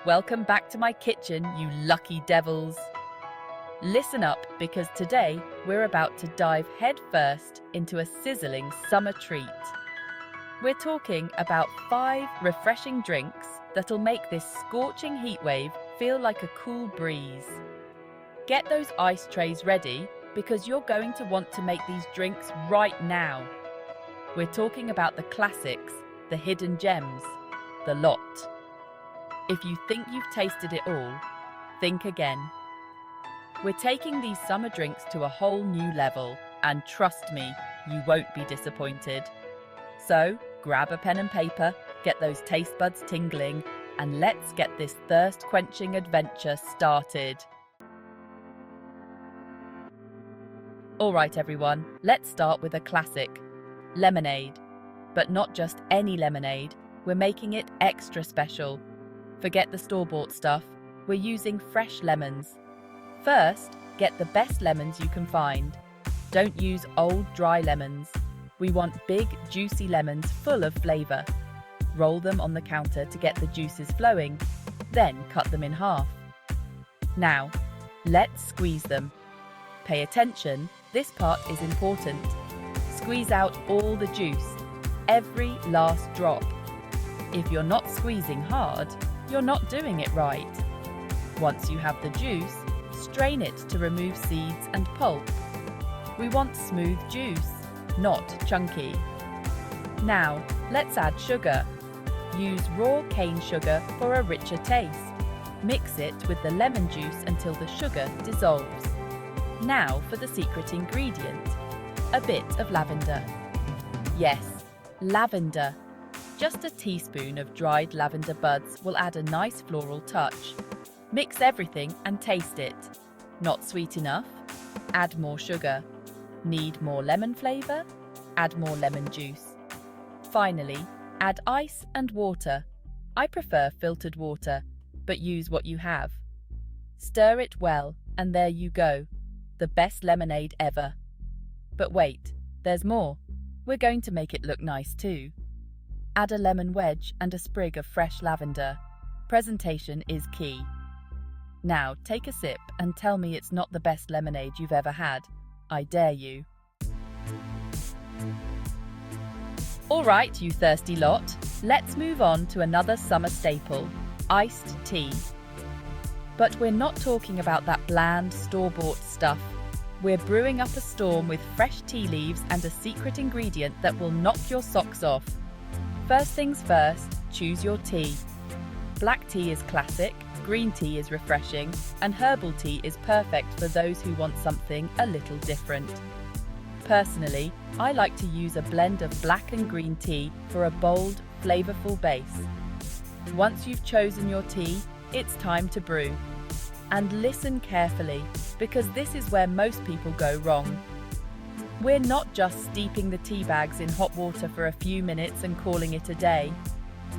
Welcome back to my kitchen, you lucky devils. Listen up, because today we're about to dive headfirst into a sizzling summer treat. We're talking about 5 refreshing drinks that'll make this scorching heatwave feel like a cool breeze. Get those ice trays ready, because you're going to want to make these drinks right now. We're talking about the classics, the hidden gems, the lot. If you think you've tasted it all, think again. We're taking these summer drinks to a whole new level, and trust me, you won't be disappointed. So, grab a pen and paper, get those taste buds tingling, and let's get this thirst-quenching adventure started. All right, everyone, let's start with a classic, lemonade. But not just any lemonade, we're making it extra special. Forget the store-bought stuff, we're using fresh lemons. First, get the best lemons you can find. Don't use old, dry lemons. We want big, juicy lemons full of flavour. Roll them on the counter to get the juices flowing, then cut them in half. Now, let's squeeze them. Pay attention, this part is important. Squeeze out all the juice, every last drop. If you're not squeezing hard, you're not doing it right. Once you have the juice, strain it to remove seeds and pulp. We want smooth juice, not chunky. Now, let's add sugar. Use raw cane sugar for a richer taste. Mix it with the lemon juice until the sugar dissolves. Now for the secret ingredient, a bit of lavender. Yes, lavender. Just a teaspoon of dried lavender buds will add a nice floral touch. Mix everything and taste it. Not sweet enough? Add more sugar. Need more lemon flavour? Add more lemon juice. Finally, add ice and water. I prefer filtered water, but use what you have. Stir it well, and there you go. The best lemonade ever. But wait, there's more. We're going to make it look nice too. Add a lemon wedge and a sprig of fresh lavender. Presentation is key. Now take a sip and tell me it's not the best lemonade you've ever had. I dare you. All right, you thirsty lot, let's move on to another summer staple, iced tea. But we're not talking about that bland, store-bought stuff. We're brewing up a storm with fresh tea leaves and a secret ingredient that will knock your socks off. First things first, choose your tea. Black tea is classic, green tea is refreshing, and herbal tea is perfect for those who want something a little different. Personally, I like to use a blend of black and green tea for a bold, flavourful base. Once you've chosen your tea, it's time to brew. And listen carefully, because this is where most people go wrong. We're not just steeping the tea bags in hot water for a few minutes and calling it a day.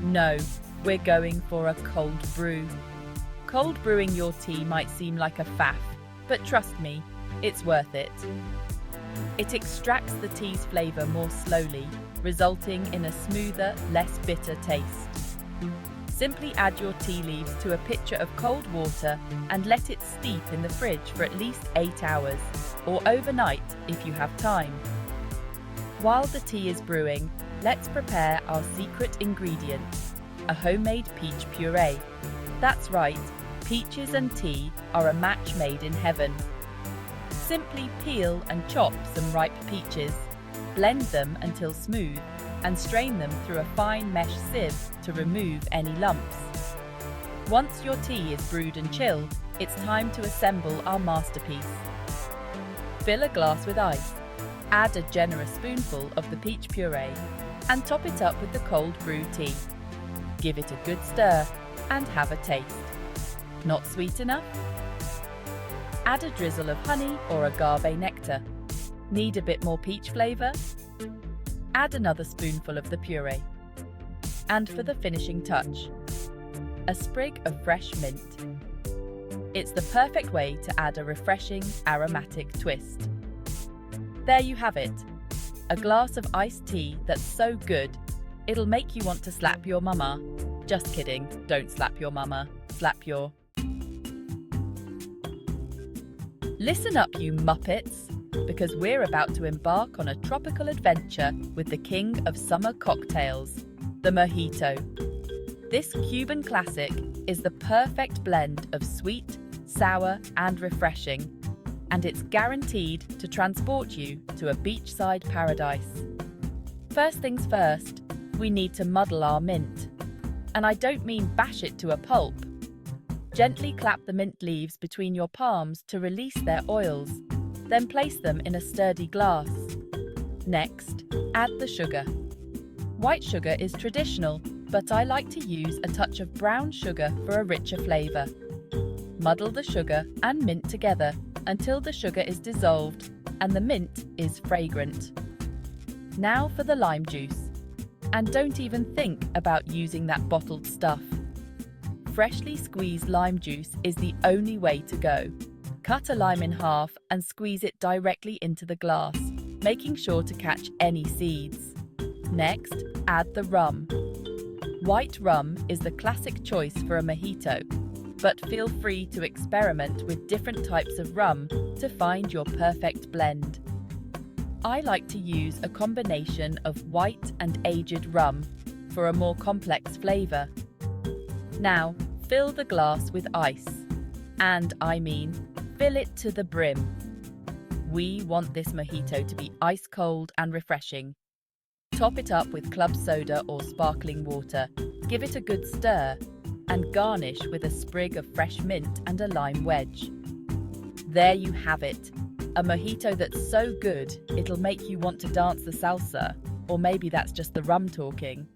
No, we're going for a cold brew. Cold brewing your tea might seem like a faff, but trust me, it's worth it. It extracts the tea's flavour more slowly, resulting in a smoother, less bitter taste. Simply add your tea leaves to a pitcher of cold water and let it steep in the fridge for at least 8 hours, or overnight if you have time. While the tea is brewing, let's prepare our secret ingredient, a homemade peach puree. That's right, peaches and tea are a match made in heaven. Simply peel and chop some ripe peaches, blend them until smooth, and strain them through a fine mesh sieve to remove any lumps. Once your tea is brewed and chilled, it's time to assemble our masterpiece. Fill a glass with ice, add a generous spoonful of the peach puree, and top it up with the cold brew tea. Give it a good stir and have a taste. Not sweet enough? Add a drizzle of honey or agave nectar. Need a bit more peach flavour? Add another spoonful of the puree. And for the finishing touch, a sprig of fresh mint. It's the perfect way to add a refreshing, aromatic twist. There you have it, a glass of iced tea that's so good, it'll make you want to slap your mama. Just kidding, don't slap your mama, slap your... Listen up, you Muppets, because we're about to embark on a tropical adventure with the king of summer cocktails, the mojito. This Cuban classic is the perfect blend of sweet, sour, and refreshing, and it's guaranteed to transport you to a beachside paradise. First things first, we need to muddle our mint. And I don't mean bash it to a pulp. Gently clap the mint leaves between your palms to release their oils, then place them in a sturdy glass. Next, add the sugar. White sugar is traditional, but I like to use a touch of brown sugar for a richer flavour. Muddle the sugar and mint together until the sugar is dissolved and the mint is fragrant. Now for the lime juice. And don't even think about using that bottled stuff. Freshly squeezed lime juice is the only way to go. Cut a lime in half and squeeze it directly into the glass, making sure to catch any seeds. Next, add the rum. White rum is the classic choice for a mojito, but feel free to experiment with different types of rum to find your perfect blend. I like to use a combination of white and aged rum for a more complex flavour. Now, fill the glass with ice. And I mean, fill it to the brim. We want this mojito to be ice cold and refreshing. Top it up with club soda or sparkling water, give it a good stir, and garnish with a sprig of fresh mint and a lime wedge. There you have it. A mojito that's so good, it'll make you want to dance the salsa, or maybe that's just the rum talking.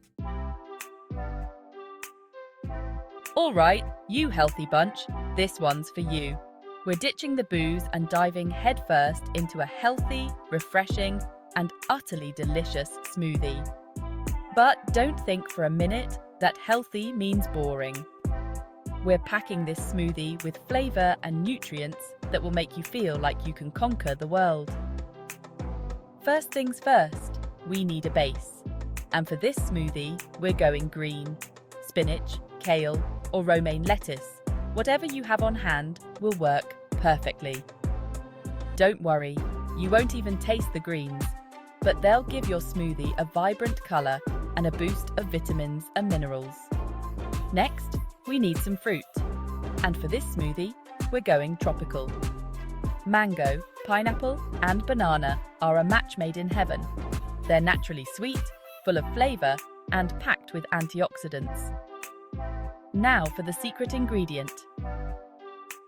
All right, you healthy bunch, this one's for you. We're ditching the booze and diving headfirst into a healthy, refreshing, and utterly delicious smoothie. But don't think for a minute that healthy means boring. We're packing this smoothie with flavour and nutrients that will make you feel like you can conquer the world. First things first, we need a base. And for this smoothie, we're going green. Spinach, kale, or romaine lettuce, whatever you have on hand will work perfectly. Don't worry, you won't even taste the greens, but they'll give your smoothie a vibrant colour and a boost of vitamins and minerals. Next, we need some fruit. And for this smoothie, we're going tropical. Mango, pineapple, and banana are a match made in heaven. They're naturally sweet, full of flavour, and packed with antioxidants. Now for the secret ingredient.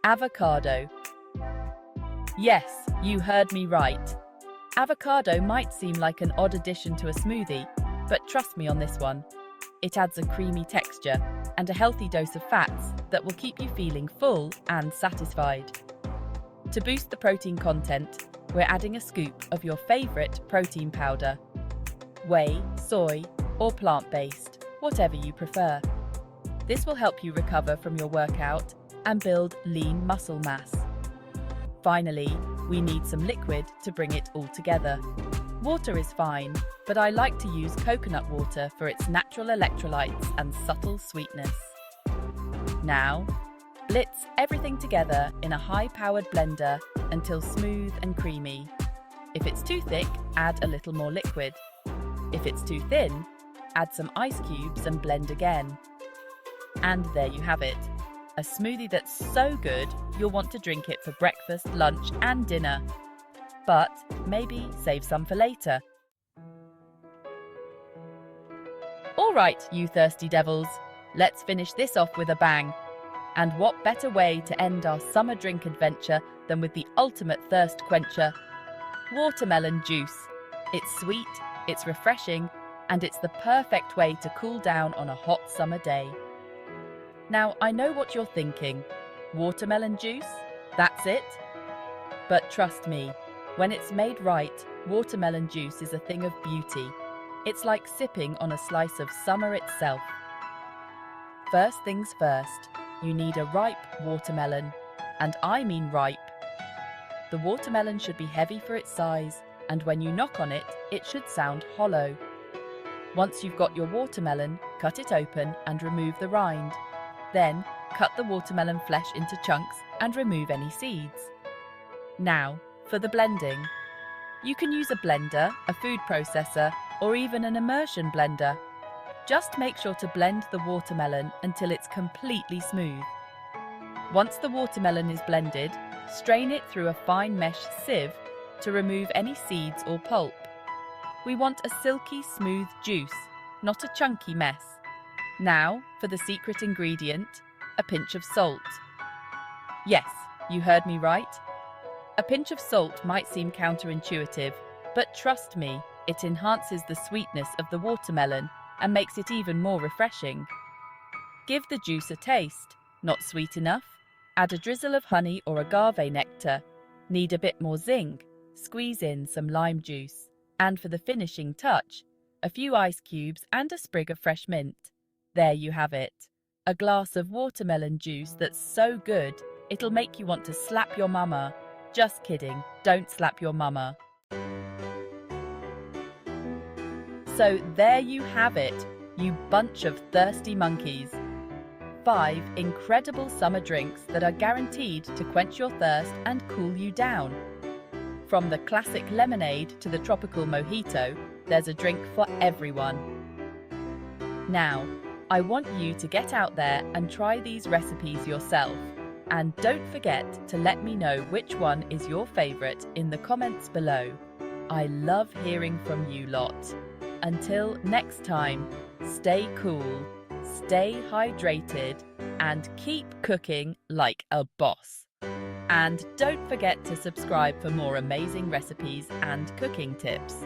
Avocado. Yes, you heard me right. Avocado might seem like an odd addition to a smoothie, but trust me on this one. It adds a creamy texture and a healthy dose of fats that will keep you feeling full and satisfied. To boost the protein content, we're adding a scoop of your favourite protein powder. Whey, soy, or plant-based, whatever you prefer. This will help you recover from your workout and build lean muscle mass. Finally, we need some liquid to bring it all together. Water is fine, but I like to use coconut water for its natural electrolytes and subtle sweetness. Now, blitz everything together in a high-powered blender until smooth and creamy. If it's too thick, add a little more liquid. If it's too thin, add some ice cubes and blend again. And there you have it. A smoothie that's so good, you'll want to drink it for breakfast, lunch, and dinner. But maybe save some for later. All right, you thirsty devils, let's finish this off with a bang. And what better way to end our summer drink adventure than with the ultimate thirst quencher, watermelon juice. It's sweet, it's refreshing, and it's the perfect way to cool down on a hot summer day. Now, I know what you're thinking. Watermelon juice? That's it? But trust me, when it's made right, watermelon juice is a thing of beauty. It's like sipping on a slice of summer itself. First things first, you need a ripe watermelon, and I mean ripe. The watermelon should be heavy for its size, and when you knock on it, it should sound hollow. Once you've got your watermelon, cut it open and remove the rind. Then, cut the watermelon flesh into chunks and remove any seeds. Now, for the blending. You can use a blender, a food processor, or even an immersion blender. Just make sure to blend the watermelon until it's completely smooth. Once the watermelon is blended, strain it through a fine mesh sieve to remove any seeds or pulp. We want a silky, smooth juice, not a chunky mess. Now, for the secret ingredient, a pinch of salt. Yes, you heard me right. A pinch of salt might seem counterintuitive, but trust me, it enhances the sweetness of the watermelon and makes it even more refreshing. Give the juice a taste. Not sweet enough? Add a drizzle of honey or agave nectar. Need a bit more zing? Squeeze in some lime juice. And for the finishing touch, a few ice cubes and a sprig of fresh mint. There you have it. A glass of watermelon juice that's so good, it'll make you want to slap your mama. Just kidding, don't slap your mama. So there you have it, you bunch of thirsty monkeys. 5 incredible summer drinks that are guaranteed to quench your thirst and cool you down. From the classic lemonade to the tropical mojito, there's a drink for everyone. Now, I want you to get out there and try these recipes yourself. And don't forget to let me know which one is your favourite in the comments below. I love hearing from you lot. Until next time, stay cool, stay hydrated, and keep cooking like a boss. And don't forget to subscribe for more amazing recipes and cooking tips.